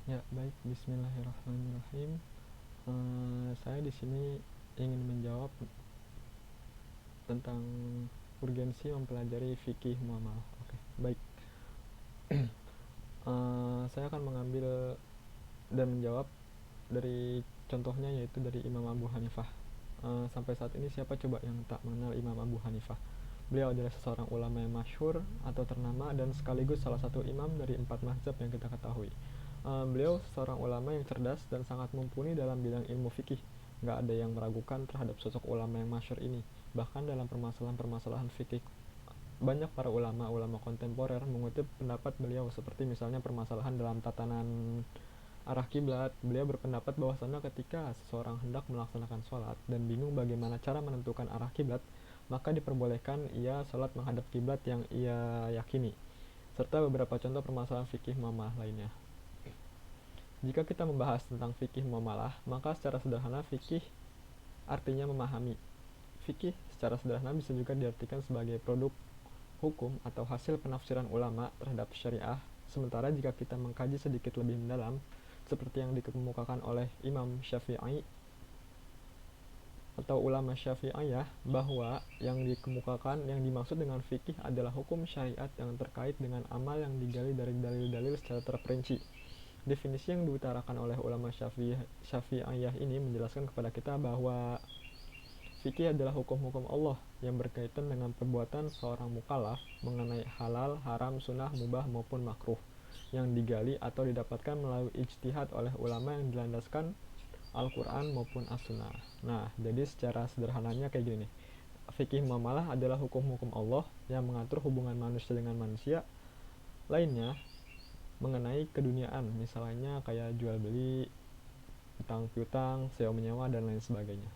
Ya, baik. Bismillahirrahmanirrahim. Saya di sini ingin menjawab tentang urgensi mempelajari fikih muamalah. Oke, baik. Saya akan mengambil dan menjawab dari contohnya, yaitu dari Imam Abu Hanifah. Sampai saat ini siapa coba yang tak mengenal Imam Abu Hanifah? Beliau adalah seseorang ulama yang masyhur atau ternama dan sekaligus salah satu imam dari 4 mazhab yang kita ketahui. Beliau seorang ulama yang cerdas dan sangat mumpuni dalam bidang ilmu fikih. Nggak ada yang meragukan terhadap sosok ulama yang masyhur ini. Bahkan dalam permasalahan-permasalahan fikih, banyak para ulama-ulama kontemporer mengutip pendapat beliau, seperti misalnya permasalahan dalam tatanan arah kiblat. Beliau berpendapat bahwasannya ketika seseorang hendak melaksanakan sholat dan bingung bagaimana cara menentukan arah kiblat, maka diperbolehkan ia sholat menghadap kiblat yang ia yakini, serta beberapa contoh permasalahan fikih muamalah lainnya. Jika kita membahas tentang fikih muamalah, maka secara sederhana fikih artinya memahami. Fikih secara sederhana bisa juga diartikan sebagai produk hukum atau hasil penafsiran ulama terhadap syariah. Sementara jika kita mengkaji sedikit lebih mendalam, seperti yang dikemukakan oleh Imam Syafi'i atau ulama Syafi'iyah, bahwa yang dikemukakan, yang dimaksud dengan fikih adalah hukum syariat yang terkait dengan amal yang digali dari dalil-dalil secara terperinci. Definisi yang diutarakan oleh ulama Syafi'iyah ini menjelaskan kepada kita bahwa fikih adalah hukum-hukum Allah yang berkaitan dengan perbuatan seorang mukallaf mengenai halal, haram, sunnah, mubah maupun makruh, yang digali atau didapatkan melalui ijtihad oleh ulama yang dilandaskan Al-Quran maupun As-Sunnah. Nah, jadi secara sederhananya kayak gini nih. Fikih muamalah adalah hukum-hukum Allah yang mengatur hubungan manusia dengan manusia lainnya mengenai keduniaan, misalnya kayak jual beli, utang piutang, sewa menyewa, dan lain sebagainya.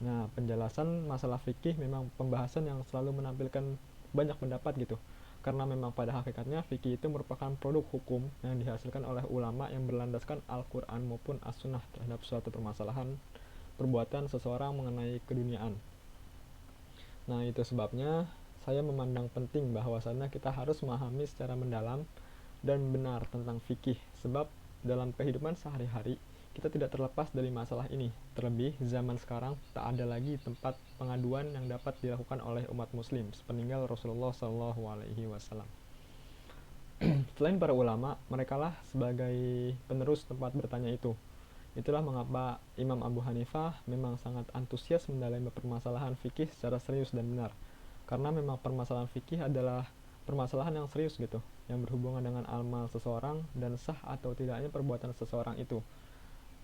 Nah, penjelasan masalah fikih memang pembahasan yang selalu menampilkan banyak pendapat gitu. Karena memang pada hakikatnya fikih itu merupakan produk hukum yang dihasilkan oleh ulama yang berlandaskan Al-Quran maupun As-Sunnah terhadap suatu permasalahan perbuatan seseorang mengenai keduniaan. Nah, itu sebabnya saya memandang penting bahwasannya kita harus memahami secara mendalam dan benar tentang fikih, sebab dalam kehidupan sehari-hari kita tidak terlepas dari masalah ini. Terlebih zaman sekarang tak ada lagi tempat pengaduan yang dapat dilakukan oleh umat muslim sepeninggal Rasulullah SAW. Selain para ulama, merekalah sebagai penerus tempat bertanya itu. Itulah mengapa Imam Abu Hanifah memang sangat antusias mendalami permasalahan fikih secara serius dan benar. Karena memang permasalahan fikih adalah permasalahan yang serius gitu, yang berhubungan dengan amal seseorang dan sah atau tidaknya perbuatan seseorang itu.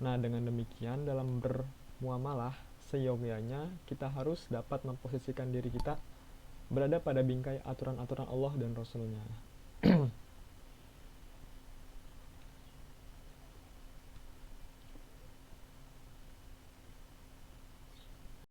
Nah, dengan demikian dalam bermuamalah, seyogyanya kita harus dapat memposisikan diri kita berada pada bingkai aturan-aturan Allah dan Rasulnya.